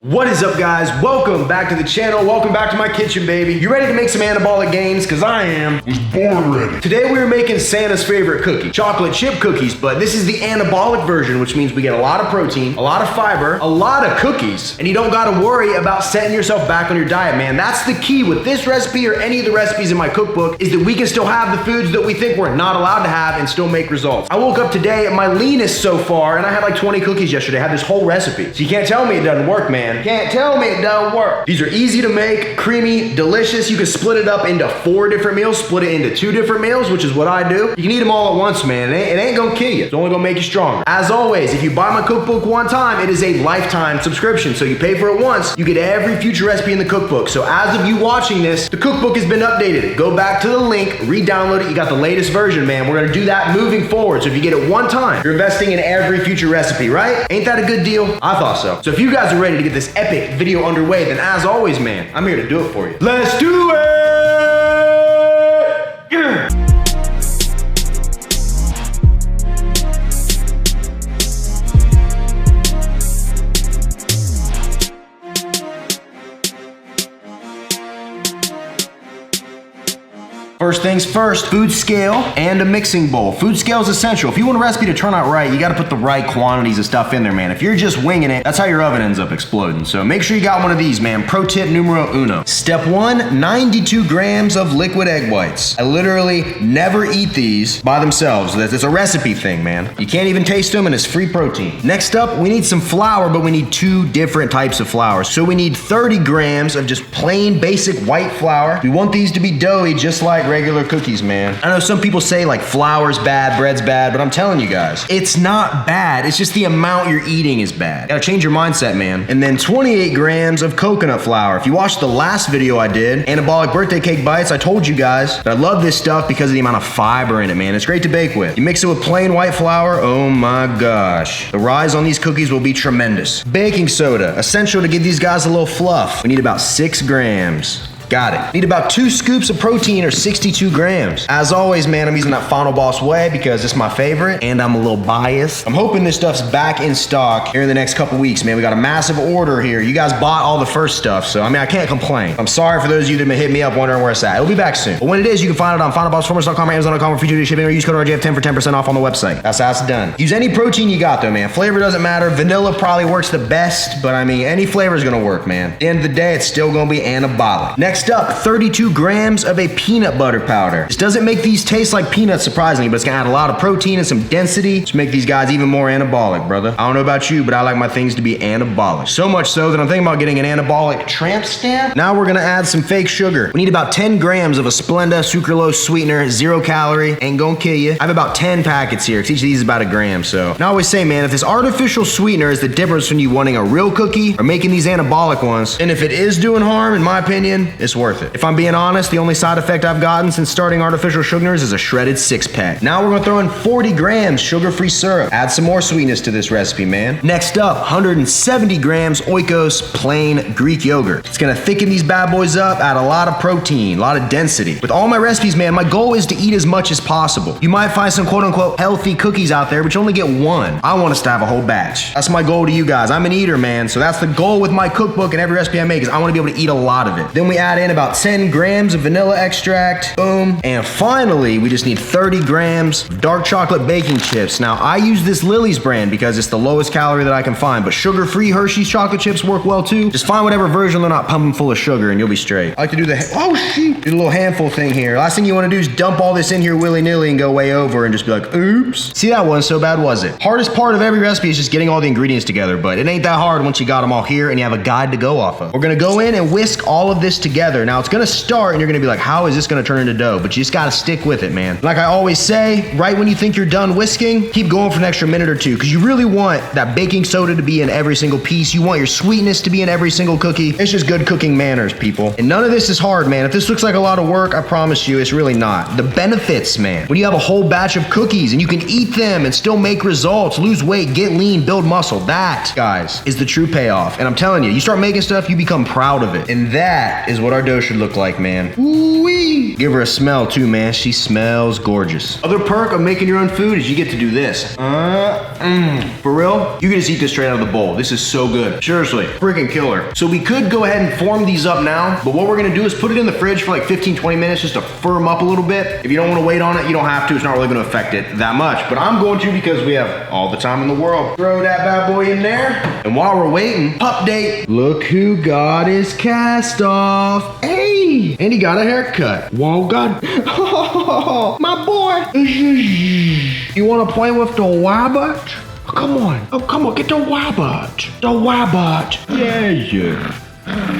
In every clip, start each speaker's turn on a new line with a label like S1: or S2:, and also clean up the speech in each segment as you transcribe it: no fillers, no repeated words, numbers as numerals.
S1: What is up, guys? Welcome back to the channel. Welcome back to my kitchen, baby. You ready to make some anabolic gains? Because I am.
S2: Was born ready.
S1: Today we are making Santa's favorite cookie, chocolate chip cookies, but this is the anabolic version, which means we get a lot of protein, a lot of fiber, a lot of cookies, and you don't gotta worry about setting yourself back on your diet, man. That's the key with this recipe or any of the recipes in my cookbook, is that we can still have the foods that we think we're not allowed to have and still make results. I woke up today at my leanest so far, and I had like 20 cookies yesterday. I had this whole recipe. So you can't tell me it doesn't work, man. You can't tell me it doesn't work. These are easy to make, creamy, delicious. You can split it up into 4 different meals, split it into 2 different meals, which is what I do. You can eat them all at once, man. It ain't gonna kill you. It's only gonna make you stronger. As always, if you buy my cookbook one time, it is a lifetime subscription. So you pay for it once, you get every future recipe in the cookbook. So as of you watching this, the cookbook has been updated. Go back to the link, re-download it. You got the latest version, man. We're gonna do that moving forward. So if you get it one time, you're investing in every future recipe, right? Ain't that a good deal? I thought so. So if you guys are ready to get this epic video underway, then as always, man, I'm here to do it for you. Let's do it! Yeah. First things first, food scale and a mixing bowl. Food scale is essential. If you want a recipe to turn out right, you gotta put the right quantities of stuff in there, man. If you're just winging it, that's how your oven ends up exploding. So make sure you got one of these, man. Pro tip numero uno. Step 1, 92 grams of liquid egg whites. I literally never eat these by themselves. It's a recipe thing, man. You can't even taste them and it's free protein. Next up, we need some flour, but we need 2 different types of flour. So we need 30 grams of just plain basic white flour. We want these to be doughy just like regular cookies, man. I know some people say like flour's bad, bread's bad, but I'm telling you guys, it's not bad. It's just the amount you're eating is bad. Gotta change your mindset, man. And then 28 grams of coconut flour. If you watched the last video I did, Anabolic birthday cake bites, I told you guys that I love this stuff because of the amount of fiber in it, man. It's great to bake with. You mix it with plain white flour, oh my gosh. The rise on these cookies will be tremendous. Baking soda, essential to give these guys a little fluff. We need about 6 grams. Got it. Need about 2 scoops of protein or 62 grams. As always, man, I'm using that Final Boss whey because it's my favorite and I'm a little biased. I'm hoping this stuff's back in stock here in the next couple weeks, man. We got a massive order here. You guys bought all the first stuff, so I mean, I can't complain. I'm sorry for those of you that have been hitting me up wondering where it's at. It'll be back soon. But when it is, you can find it on finalbossformers.com or Amazon.com for free 2-day shipping, or use code RJF10 for 10% off on the website. That's how it's done. Use any protein you got though, man. Flavor doesn't matter. Vanilla probably works the best, but I mean, any flavor is gonna work, man. At the end of the day, it's still gonna be anabolic. Next up, 32 grams of a peanut butter powder. This doesn't make these taste like peanuts, surprisingly, but it's gonna add a lot of protein and some density to make these guys even more anabolic, brother. I don't know about you, but I like my things to be anabolic. So much so that I'm thinking about getting an anabolic tramp stamp. Now we're gonna add some fake sugar. We need about 10 grams of a Splenda sucralose sweetener, 0 calorie, ain't gonna kill you. I have about 10 packets here, because each of these is about 1 gram, so. And I always say, man, if this artificial sweetener is the difference between you wanting a real cookie or making these anabolic ones, and if it is doing harm, in my opinion, it's worth it. If I'm being honest, the only side effect I've gotten since starting artificial sweeteners is a shredded 6-pack. Now we're gonna throw in 40 grams sugar-free syrup. Add some more sweetness to this recipe, man. Next up, 170 grams Oikos plain Greek yogurt. It's gonna thicken these bad boys up, add a lot of protein, a lot of density. With all my recipes, man, my goal is to eat as much as possible. You might find some quote-unquote healthy cookies out there, but you only get 1. I want us to have a whole batch. That's my goal to you guys. I'm an eater, man, so that's the goal with my cookbook and every recipe I make, is I wanna be able to eat a lot of it. Then we add in about 10 grams of vanilla extract, boom. And finally, we just need 30 grams of dark chocolate baking chips. Now, I use this Lily's brand because it's the lowest calorie that I can find, but sugar-free Hershey's chocolate chips work well too. Just find whatever version they're not pumping full of sugar and you'll be straight. I like to do the, oh shoot, do the little handful thing here. Last thing you wanna do is dump all this in here willy-nilly and go way over and just be like, oops. See, that wasn't so bad, was it? Hardest part of every recipe is just getting all the ingredients together, but it ain't that hard once you got them all here and you have a guide to go off of. We're gonna go in and whisk all of this together. Now, it's gonna start and you're gonna be like, how is this gonna turn into dough? But you just gotta stick with it, man. Like I always say, right when you think you're done whisking, keep going for an extra minute or 2, because you really want that baking soda to be in every single piece. You want your sweetness to be in every single cookie. It's just good cooking manners, people. And none of this is hard, man. If this looks like a lot of work, I promise you, it's really not. The benefits, man. When you have a whole batch of cookies and you can eat them and still make results, lose weight, get lean, build muscle, that, guys, is the true payoff. And I'm telling you, you start making stuff, you become proud of it. And that is what our our dough should look like, man. Ooh-wee. Give her a smell too, man. She smells gorgeous. Other perk of making your own food is you get to do this. For real, you can just eat this straight out of the bowl. This is so good. Seriously, freaking killer. So we could go ahead and form these up now, but what we're gonna do is put it in the fridge for like 15, 20 minutes just to firm up a little bit. If you don't wanna wait on it, you don't have to. It's not really gonna affect it that much, but I'm going to because we have all the time in the world. Throw that bad boy in there. And while we're waiting, update. Look who got his cast off. Hey, and he got a haircut. Whoa, God. Oh, my boy. You wanna play with the wabbit? Oh, come on. Oh, come on, get the wabbit. The wabbit. Yes.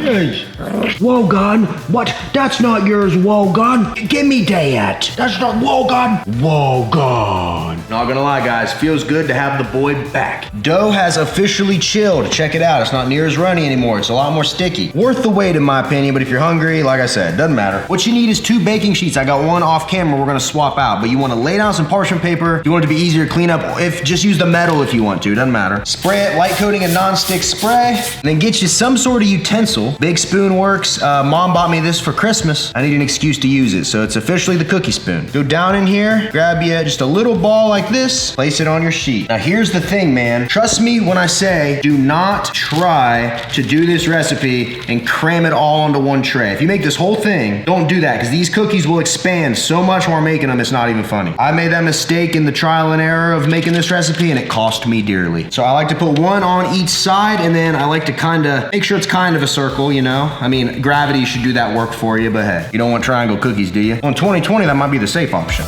S1: Yes. Wogan, what? That's not yours, Wogan. Give me that. That's not Wogan. Wogan. Not gonna lie, guys, feels good to have the boy back. Dough has officially chilled. Check it out. It's not near as runny anymore. It's a lot more sticky. Worth the wait, in my opinion, but if you're hungry, like I said, doesn't matter. What you need is 2 baking sheets. I got one off camera we're gonna swap out, but you wanna lay down some parchment paper. You want it to be easier to clean up. If just use the metal if you want to, doesn't matter. Spray it, light coating and non-stick spray, and then get you some sort of utensil. Big spoon works. Mom bought me this for Christmas. I need an excuse to use it, so it's officially the cookie spoon. Go down in here, grab you just a little ball like this, place it on your sheet. Now here's the thing, man. Trust me when I say, do not try to do this recipe and cram it all onto one tray. If you make this whole thing, don't do that, because these cookies will expand so much while making them, it's not even funny. I made that mistake in the trial and error of making this recipe, and it cost me dearly. So I like to put one on each side, and then I like to kinda make sure it's kind of a circle, you know? I mean, gravity should do that work for you, but hey, you don't want triangle cookies, do you? Well, in 2020, that might be the safe option.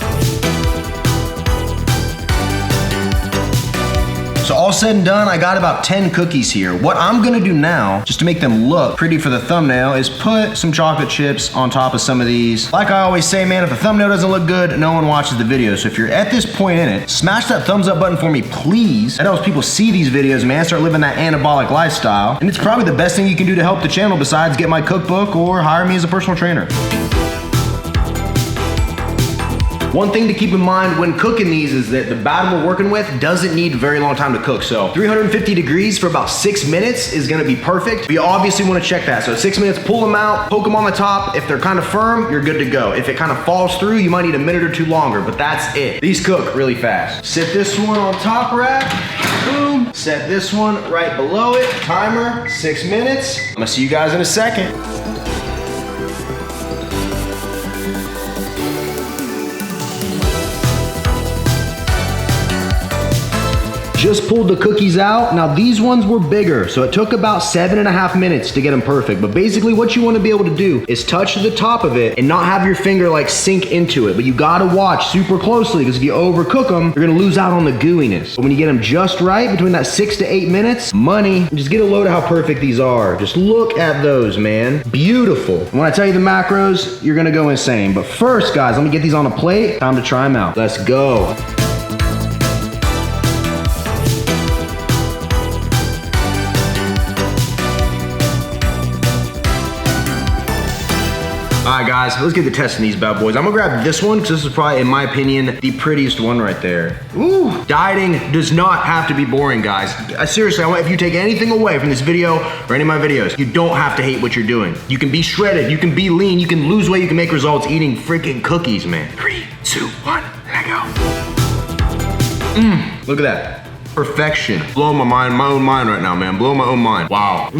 S1: So all said and done, I got about 10 cookies here. What I'm gonna do now, just to make them look pretty for the thumbnail, is put some chocolate chips on top of some of these. Like I always say, man, if the thumbnail doesn't look good, no one watches the video. So if you're at this point in it, smash that thumbs up button for me, please. That helps people see these videos, man, start living that anabolic lifestyle. And it's probably the best thing you can do to help the channel besides get my cookbook or hire me as a personal trainer. One thing to keep in mind when cooking these is that the batter we're working with doesn't need a very long time to cook. So 350 degrees for about 6 minutes is gonna be perfect. But you obviously wanna check that. So 6 minutes, pull them out, poke them on the top. If they're kind of firm, you're good to go. If it kind of falls through, you might need a minute or 2 longer, but that's it. These cook really fast. Set this one on top rack, boom. Set this one right below it. Timer, 6 minutes. I'm gonna see you guys in a second. Just pulled the cookies out. Now these ones were bigger, so it took about 7.5 minutes to get them perfect. But basically what you wanna be able to do is touch the top of it and not have your finger like sink into it. But you gotta watch super closely, because if you overcook them, you're gonna lose out on the gooiness. But when you get them just right, between that 6 to 8 minutes, money, just get a load of how perfect these are. Just look at those, man. Beautiful. When I tell you the macros, you're gonna go insane. But first, guys, let me get these on a plate. Time to try them out. Let's go. All right, guys, let's get to testing these bad boys. I'm gonna grab this one, because this is probably, in my opinion, the prettiest one right there. Ooh, dieting does not have to be boring, guys. Seriously, if you take anything away from this video or any of my videos, you don't have to hate what you're doing. You can be shredded, you can be lean, you can lose weight, you can make results eating freaking cookies, man. 3, 2, 1, there I go. Look at that. Perfection. Blowing my own mind right now, man. Blowing my own mind. Wow.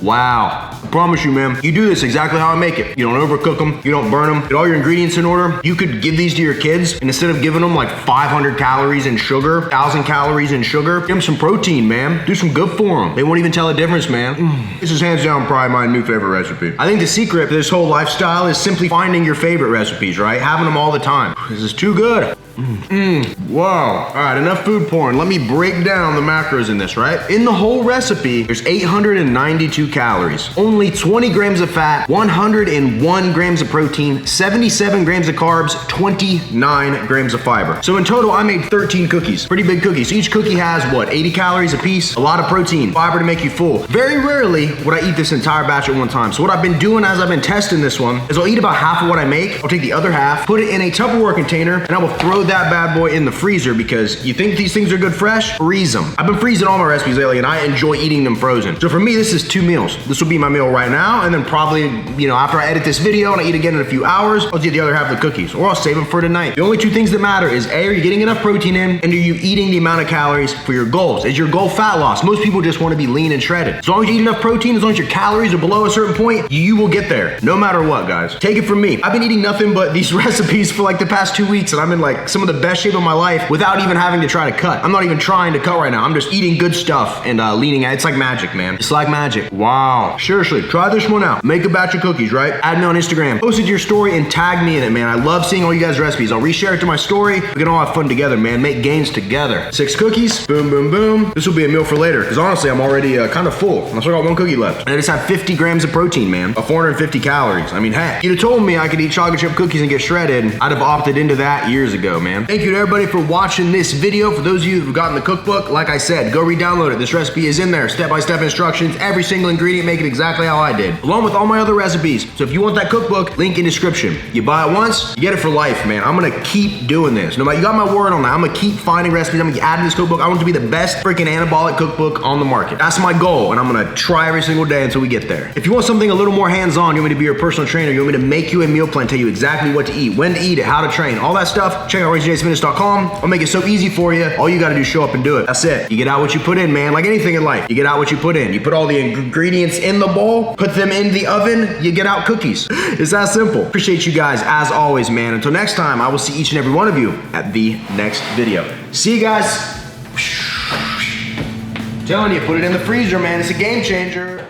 S1: Wow. I promise you, man, you do this exactly how I make it. You don't overcook them, you don't burn them, get all your ingredients in order. You could give these to your kids, and instead of giving them like 500 calories in sugar, 1,000 calories in sugar, give them some protein, man. Do some good for them. They won't even tell the difference, man. This is hands down probably my new favorite recipe. I think the secret to this whole lifestyle is simply finding your favorite recipes, right? Having them all the time. This is too good. Wow. All right, enough food porn. Let me break down the macros in this, right? In the whole recipe, there's 892 calories, only 20 grams of fat, 101 grams of protein, 77 grams of carbs, 29 grams of fiber. So in total, I made 13 cookies. Pretty big cookies. Each cookie has, what, 80 calories a piece? A lot of protein, fiber to make you full. Very rarely would I eat this entire batch at one time. So what I've been doing as I've been testing this one is I'll eat about half of what I make. I'll take the other half, put it in a Tupperware container, and I will throw load that bad boy in the freezer because you think these things are good fresh? Freeze them. I've been freezing all my recipes lately and I enjoy eating them frozen. So for me, this is 2 meals. This will be my meal right now, and then probably, you know, after I edit this video and I eat again in a few hours, I'll eat the other half of the cookies, or I'll save them for tonight. The only 2 things that matter is A, are you getting enough protein in, and are you eating the amount of calories for your goals? Is your goal fat loss? Most people just want to be lean and shredded. As long as you eat enough protein, as long as your calories are below a certain point, you will get there, no matter what, guys. Take it from me. I've been eating nothing but these recipes for like the past 2 weeks, and I'm in like some of the best shape of my life without even having to try to cut. I'm not even trying to cut right now. I'm just eating good stuff and leaning at it. It's like magic, man. It's like magic. Wow. Seriously, try this one out. Make a batch of cookies, right? Add me on Instagram. Post it to your story and tag me in it, man. I love seeing all you guys' recipes. I'll reshare it to my story. We can all have fun together, man. Make gains together. 6 cookies. Boom, boom, boom. This will be a meal for later, because honestly, I'm already kind of full. I still got 1 cookie left. And I just have 50 grams of protein, man. 450 calories. I mean, heck, you'd have told me I could eat chocolate chip cookies and get shredded. I'd have opted into that years ago, man. Thank you to everybody for watching this video. For those of you who've gotten the cookbook, like I said, go re-download it. This recipe is in there. Step-by-step instructions. Every single ingredient, make it exactly how I did, along with all my other recipes. So if you want that cookbook, link in description. You buy it once, you get it for life, man. I'm gonna keep doing this. No matter, you got my word on that. I'm gonna keep finding recipes. I'm gonna add to this cookbook. I want it to be the best freaking anabolic cookbook on the market. That's my goal, and I'm gonna try every single day until we get there. If you want something a little more hands-on, you want me to be your personal trainer, you want me to make you a meal plan, tell you exactly what to eat, when to eat it, how to train, all that stuff, check out RayJSFitness.com. I'll make it so easy for you. All you gotta do is show up and do it. That's it. You get out what you put in, man. Like anything in life, you get out what you put in. You put all the ingredients in the bowl, put them in the oven, you get out cookies. It's that simple. Appreciate you guys as always, man. Until next time, I will see each and every one of you at the next video. See you guys. I'm telling you, put it in the freezer, man. It's a game changer.